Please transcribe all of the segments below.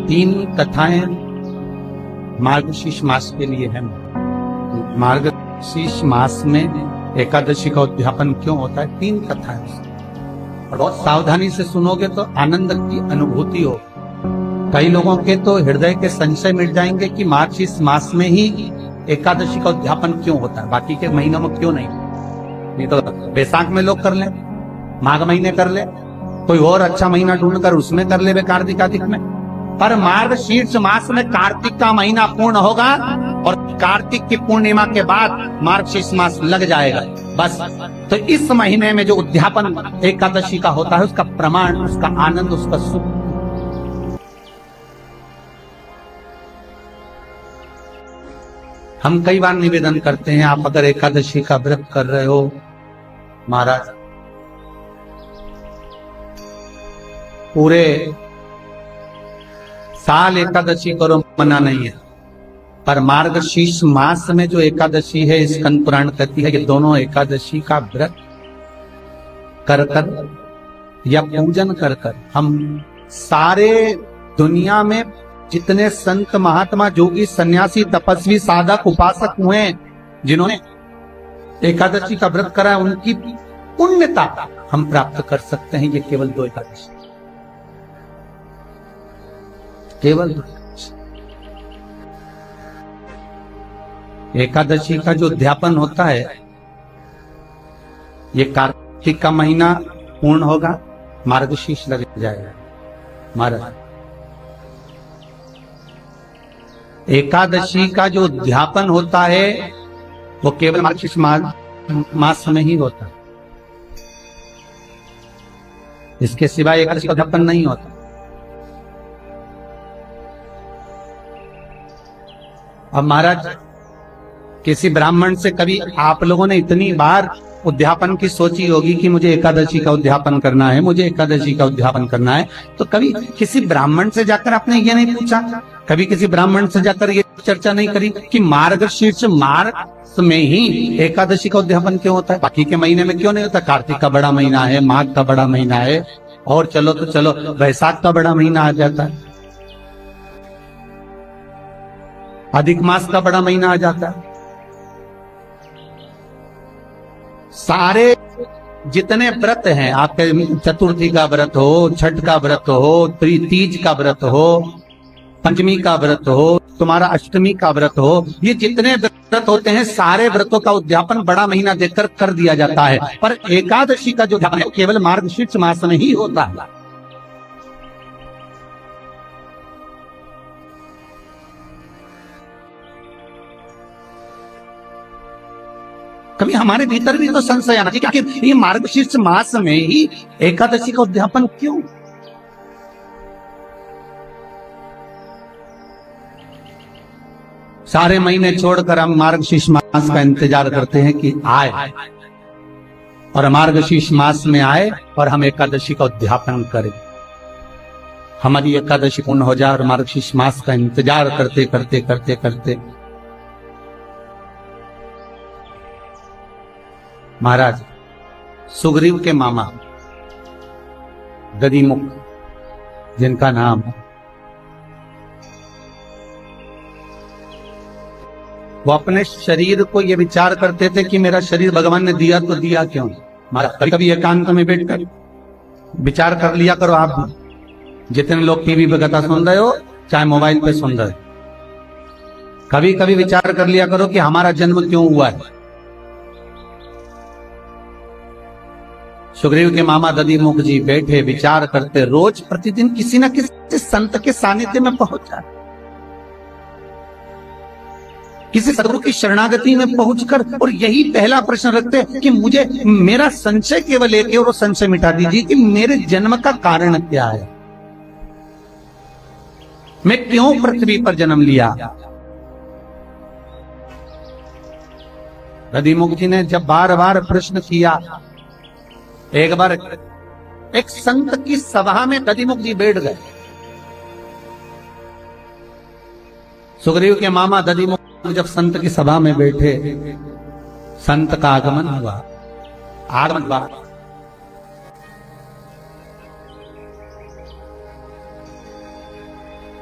तीन कथाएं मार्गशीर्ष मास के लिए है। मार्गशीर्ष मास में एकादशी का उद्यापन क्यों होता है, तीन कथाएं और बहुत सावधानी से सुनोगे तो आनंद की अनुभूति हो। कई लोगों के तो हृदय के संशय मिट जाएंगे कि मार्गशीर्ष मास में ही एकादशी का उद्यापन क्यों होता है, बाकी के महीनों में क्यों नहीं तो बैसाख में लोग कर ले, माघ महीने कर ले, कोई और अच्छा महीना ढूंढकर उसमें कर ले, कार्तिक आदि में। पर मार्गशीर्ष मास में कार्तिक का महीना पूर्ण होगा और कार्तिक की पूर्णिमा के बाद मार्गशीर्ष मास लग जाएगा बस। तो इस महीने में जो उद्यापन एकादशी का होता है, उसका प्रमाण, उसका आनंद, उसका सुख हम कई बार निवेदन करते हैं, आप अगर एकादशी का व्रत कर रहे हो महाराज, पूरे साल एकादशी करो, मना नहीं है, पर मार्गशीर्ष मास में जो एकादशी है, स्कंद पुराण कहती है कि दोनों एकादशी का व्रत कर कर या पूजन कर कर हम सारे दुनिया में जितने संत महात्मा योगी सन्यासी तपस्वी साधक उपासक हुए, जिन्होंने एकादशी का व्रत करा, उनकी पुण्यता हम प्राप्त कर सकते हैं। ये केवल दो एकादशी, केवल एकादशी का जो उद्यापन होता है, ये कार्तिक का महीना पूर्ण होगा, मार्गशीर्ष लग जाएगा महाराज। एकादशी का जो उद्यापन होता है वो केवल मार्गशीर्ष मास में ही होता है, इसके सिवाय एकादशी का उद्यापन नहीं होता। अब महाराज, किसी ब्राह्मण से कभी आप लोगों ने इतनी बार उद्यापन की सोची होगी कि मुझे एकादशी का उद्यापन करना है, मुझे एकादशी का उद्यापन करना है, तो कभी किसी ब्राह्मण से जाकर आपने ये नहीं पूछा, कभी किसी ब्राह्मण से जाकर ये चर्चा नहीं करी कि मार्गशीर्ष मास में ही एकादशी का उद्यापन क्यों होता है, बाकी के महीने में क्यों नहीं होता? कार्तिक का बड़ा महीना है, माघ का बड़ा महीना है, और चलो तो चलो बैसाख का बड़ा महीना आ जाता है, अधिक मास का बड़ा महीना आ जाता है। सारे जितने व्रत हैं आपके, चतुर्थी का व्रत हो, छठ का व्रत हो, तीज का व्रत हो, पंचमी का व्रत हो, तुम्हारा अष्टमी का व्रत हो, ये जितने व्रत होते हैं, सारे व्रतों का उद्यापन बड़ा महीना देखकर कर दिया जाता है। पर एकादशी का जो उद्यापन है केवल मार्गशीर्ष मास में ही होता है। कभी हमारे भीतर भी तो संशय आना चाहिए कि ये मार्गशीर्ष मास में ही एकादशी का उद्यापन क्यों? सारे महीने छोड़कर हम मार्गशीर्ष मास का इंतजार करते हैं कि आए, और मार्गशीर्ष मास में आए और हम एकादशी का उद्यापन करें, हमारी एकादशी पूर्ण हो जाए, और मार्गशीर्ष मास का इंतजार करते करते करते करते महाराज, सुग्रीव के मामा दधिमुख, जिनका नाम है, वो अपने शरीर को ये विचार करते थे कि मेरा शरीर भगवान ने दिया तो दिया क्यों? महाराज, कभी कभी एकांत में बैठकर विचार कर लिया करो। आप जितने लोग टीवी पे कथा सुन रहे हो, चाहे मोबाइल पे सुन रहे हो, कभी कभी विचार कर लिया करो कि हमारा जन्म क्यों हुआ है। सुग्रीव के मामा दधिमुख जी बैठे विचार करते, रोज प्रतिदिन किसी न किसी संत के सानिध्य में पहुंच जाए, किसी सदगुरु की शरणागति में पहुंचकर, और यही पहला प्रश्न रखते कि मुझे, मेरा संशय केवल एक है, और वो संशय मिटा दीजिए कि मेरे जन्म का कारण क्या है, मैं क्यों पृथ्वी पर जन्म लिया। दधिमुख जी ने जब बार बार प्रश्न किया, एक बार एक संत की सभा में दधिमुख जी बैठ गए। सुग्रीव के मामा दधिमुख जब संत की सभा में बैठे, संत का आगमन हुआ।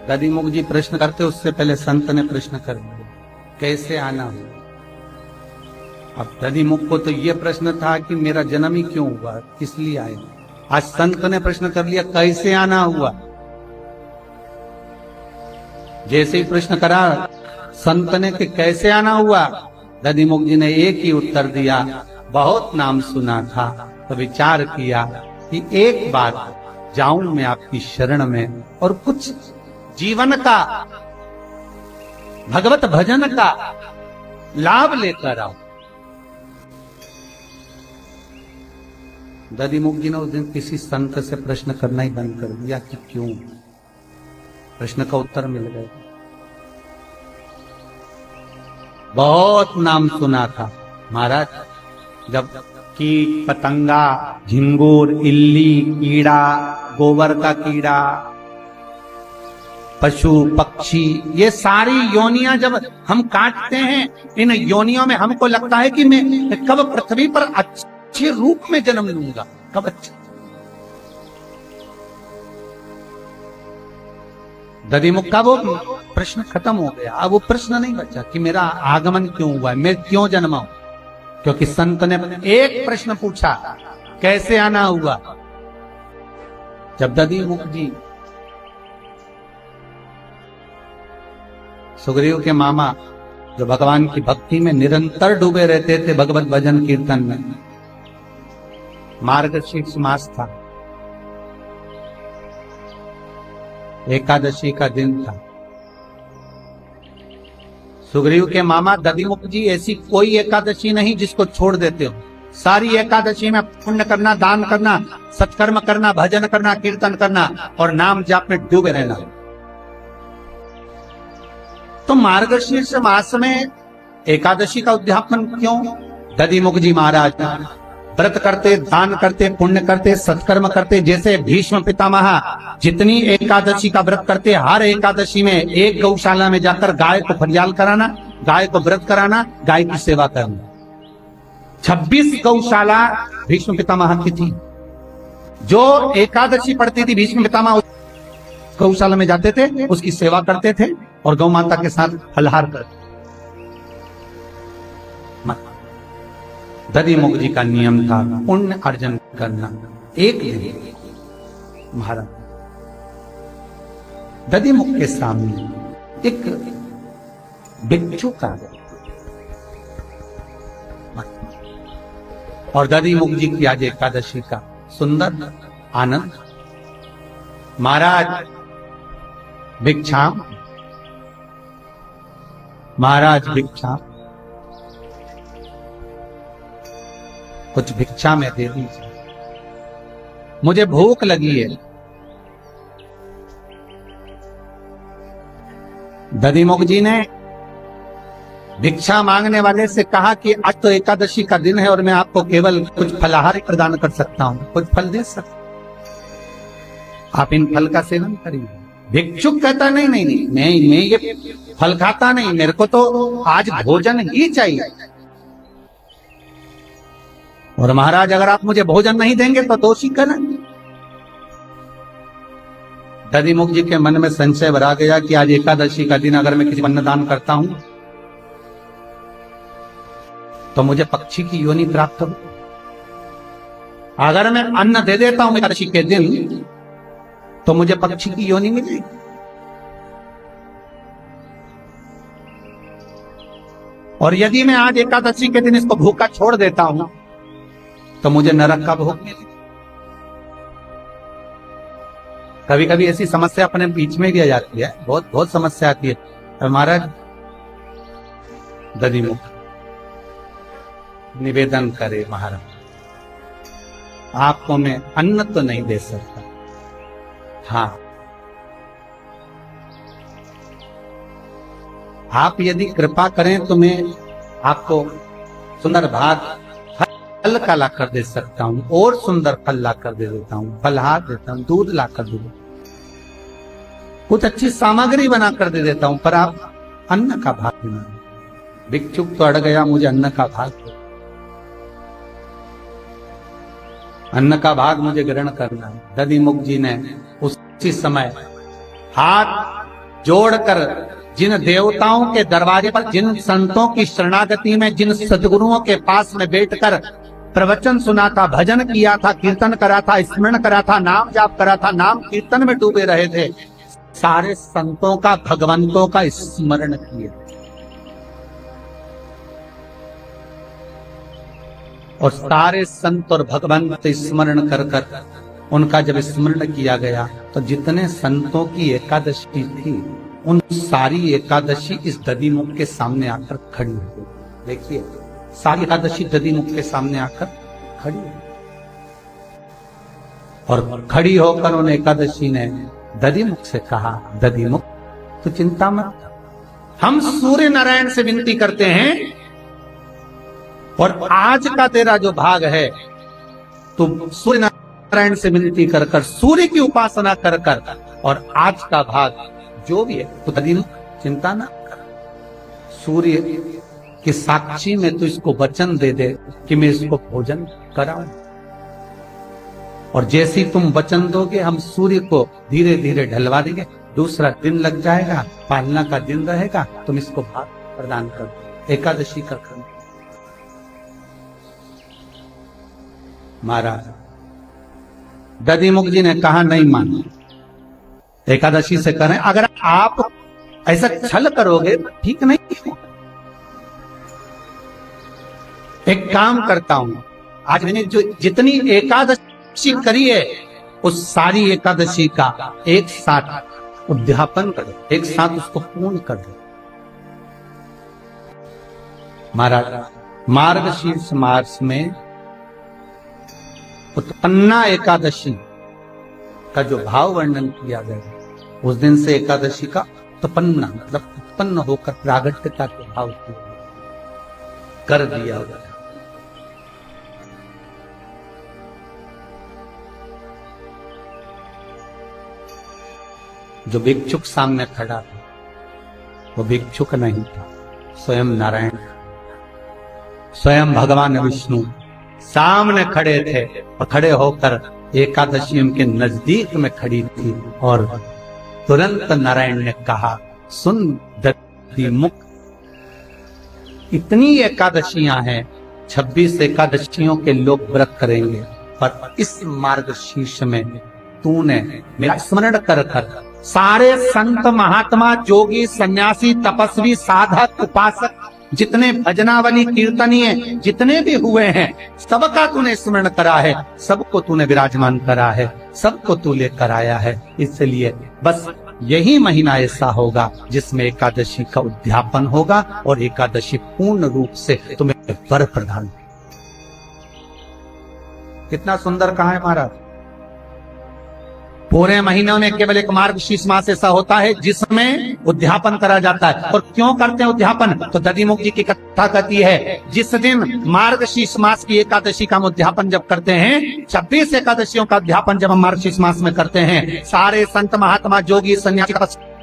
दधिमुख जी प्रश्न करते उससे पहले संत ने प्रश्न कर दिया, कैसे आना हुआ। अब दधिमुख को तो ये प्रश्न था कि मेरा जन्म ही क्यों हुआ, किस लिए आए। आज संत ने प्रश्न कर लिया, कैसे आना हुआ। जैसे ही प्रश्न करा संत ने कि कैसे आना हुआ, दधिमुख जी ने एक ही उत्तर दिया, बहुत नाम सुना था तो विचार किया कि एक बार जाऊं मैं आपकी शरण में और कुछ जीवन का भगवत भजन का लाभ लेकर आओ। दधिमुख जी ने उस दिन किसी संत से प्रश्न करना ही बंद कर दिया कि क्यों। प्रश्न का उत्तर मिल गया। बहुत नाम सुना था महाराज, जब कीट पतंगा, झिंगुर, इल्ली, कीड़ा, गोबर का कीड़ा, पशु पक्षी, ये सारी योनियां जब हम काटते हैं, इन योनियों में हमको लगता है कि मैं कब पृथ्वी पर अच्छे रूप में जन्म लूंगा, कब अच्छा। दधिमुख का वो प्रश्न खत्म हो गया। अब वो प्रश्न नहीं बचा कि मेरा आगमन क्यों हुआ है, मैं क्यों जन्मा हूं, क्योंकि संत ने एक प्रश्न पूछा, कैसे आना हुआ। जब दधिमुख जी सुग्रीव के मामा जो भगवान की भक्ति में निरंतर डूबे रहते थे, भगवत भजन कीर्तन में, मार्गशीर्ष मास था, एकादशी का दिन था। सुग्रीव के मामा दधिमुख जी ऐसी कोई एकादशी नहीं जिसको छोड़ देते हो, सारी एकादशी में पुण्य करना, दान करना, सत्कर्म करना, भजन करना, कीर्तन करना और नाम जाप में डूबे रहना। तो मार्गशीर्ष मास में एकादशी का उद्यापन क्यों? दधिमुख जी महाराज व्रत करते, दान करते, पुण्य करते, सत्कर्म करते। जैसे भीष्म पितामह जितनी एकादशी का व्रत करते, हर एकादशी में एक गौशाला में जाकर गाय को फरियाल कराना, गाय को व्रत कराना, गाय की सेवा करना। 26 गौशाला भीष्म पितामह की थी। जो एकादशी पड़ती थी भीष्म पितामह गौशाला में जाते थे, उसकी सेवा करते थे और गौ माता के साथ फलहार करते। दधिमुख जी का नियम था पुण्य अर्जन करना। एक दिन महाराज दधिमुख के सामने एक बिच्छू का और दधिमुख जी की आज एकादशी का सुंदर आनंद। महाराज भिक्षाम, महाराज भिक्षा, कुछ भिक्षा में दे दीजिए, मुझे भूख लगी है। दधिमुख जी ने भिक्षा मांगने वाले से कहा कि आज तो एकादशी का दिन है और मैं आपको केवल कुछ फलाहार प्रदान कर सकता हूं, कुछ फल दे सकता, आप इन फल का सेवन करिए। भिक्षुक कहता नहीं नहीं नहीं, मैं ये फल खाता नहीं, मेरे को तो आज भोजन ही चाहिए। और महाराज अगर आप मुझे भोजन नहीं देंगे तो दोषी करें। दधिमुख जी के मन में संशय भरा गया कि आज एकादशी का दिन अगर मैं किसी अन्न दान करता हूं तो मुझे पक्षी की योनि प्राप्त हो। अगर मैं अन्न दे देता हूं एकादशी के दिन तो मुझे पक्षी की योनि मिलेगी। और यदि मैं आज एकादशी के दिन इसको भूखा छोड़ देता हूं तो मुझे नरक का भोग मिलेगा। कभी कभी ऐसी समस्या अपने बीच में भी आ जाती है, बहुत बहुत समस्या आती है। हमारा दधिमुख निवेदन करे, महाराज आपको मैं अन्न तो नहीं दे सकता, हाँ आप यदि कृपा करें तो मैं आपको सुंदर भात फल का ला कर दे सकता हूं, और सुंदर फल ला कर दे देता हूं, फलहार देता हूं, दूध ला कर दे देता हूं, कुछ अच्छी सामग्री बना कर दे देता हूं, पर आप अन्न का भाग देना। भिक्षुक तो अड़ गया, मुझे अन्न का भाग दो, अन्न का भाग मुझे ग्रहण करना है। दधिमुख जी ने उसी समय हाथ जोड़कर जिन देवताओं के दरवाजे पर, जिन संतों की शरणागति में, जिन सदगुरुओं के पास में बैठकर प्रवचन सुना था, भजन किया था, कीर्तन करा था, स्मरण करा था, नाम जाप करा था, नाम कीर्तन में डूबे रहे थे, सारे संतों का, भगवंतों का स्मरण किया। और सारे संत और भगवंत स्मरण कर कर उनका जब स्मरण किया गया तो जितने संतों की एकादशी थी उन सारी एकादशी इस दधिमुख के सामने आकर खड़ी हो। देखिए, सारी एकादशी दधिमुख के सामने आकर खड़ी हो। और खड़ी होकर उन एकादशी ने दधिमुख से कहा, दधिमुख तू चिंता मत, हम सूर्य नारायण से विनती करते हैं और आज का तेरा जो भाग है तुम सूर्य नारायण से विनती कर कर, सूर्य की उपासना कर कर, और आज का भाग जो भी है तो दधिमुख चिंता ना कर, सूर्य की साक्षी में तू इसको वचन दे दे कि मैं इसको भोजन कराऊं। और जैसी तुम वचन दोगे हम सूर्य को धीरे धीरे ढलवा देंगे, दूसरा दिन लग जाएगा, पालना का दिन रहेगा, तुम इसको भाग प्रदान कर दो, एकादशी कर कर। महाराज दधिमुख जी ने कहा नहीं मान, एकादशी से करें, अगर आप ऐसा छल करोगे तो ठीक नहीं हो। एक काम करता हूं, आज मैंने जो जितनी एकादशी करी है उस सारी एकादशी का एक साथ उद्यापन कर दो, एक साथ उसको पूर्ण कर दो। महाराज मार्गशीर्ष मास में उत्पन्ना एकादशी का जो भाव वर्णन किया गया, उस दिन से एकादशी का उत्पन्ना मतलब उत्पन्न होकर प्रागट्यता के भाव कर दिया गया। जो भिक्षुक सामने खड़ा था वो भिक्षुक नहीं था, स्वयं नारायण, स्वयं भगवान विष्णु सामने खड़े थे और खड़े होकर एकादशी उनके नजदीक में खड़ी थी। और तुरंत नारायण ने कहा, सुन दधिमुख, इतनी एकादशियां हैं, 26 एकादशियों के लोग व्रत करेंगे, पर इस मार्गशीर्ष में तूने मेरा स्मरण कर कर सारे संत महात्मा जोगी सन्यासी तपस्वी साधक उपासक जितने भजनावली कीर्तनीय जितने भी हुए हैं सबका तूने स्मरण करा है, सबको तूने विराजमान करा है, सबको तू लेकर आया है। इसलिए बस यही महीना ऐसा होगा जिसमें एकादशी का उद्यापन होगा और एकादशी पूर्ण रूप से तुम्हें वर प्रदान। कितना सुंदर कहा है महाराज। पूरे महीनों में केवल एक मार्गशीर्ष मास ऐसा होता है जिसमें उद्यापन करा जाता है। और क्यों करते हैं उद्यापन? तो दधिमुख जी की कथा कहती है, जिस दिन मार्गशीर्ष मास की एकादशी का हम उद्यापन जब करते हैं, 26 एकादशियों का उद्यापन जब हम मार्गशीर्ष मास में करते हैं, सारे संत महात्मा जोगी सन्यासी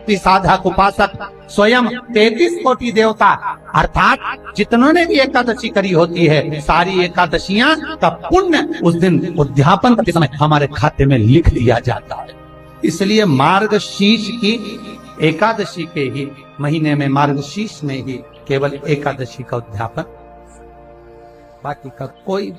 साधक उपासक स्वयं 33 कोटि देवता अर्थात जितनों ने भी एकादशी करी होती है, सारी एकादशियां का पुण्य उस दिन उद्यापन के समय हमारे खाते में लिख दिया जाता है। इसलिए मार्गशीर्ष की एकादशी के ही महीने में, मार्गशीर्ष में ही केवल एकादशी का उद्यापन, बाकी का कोई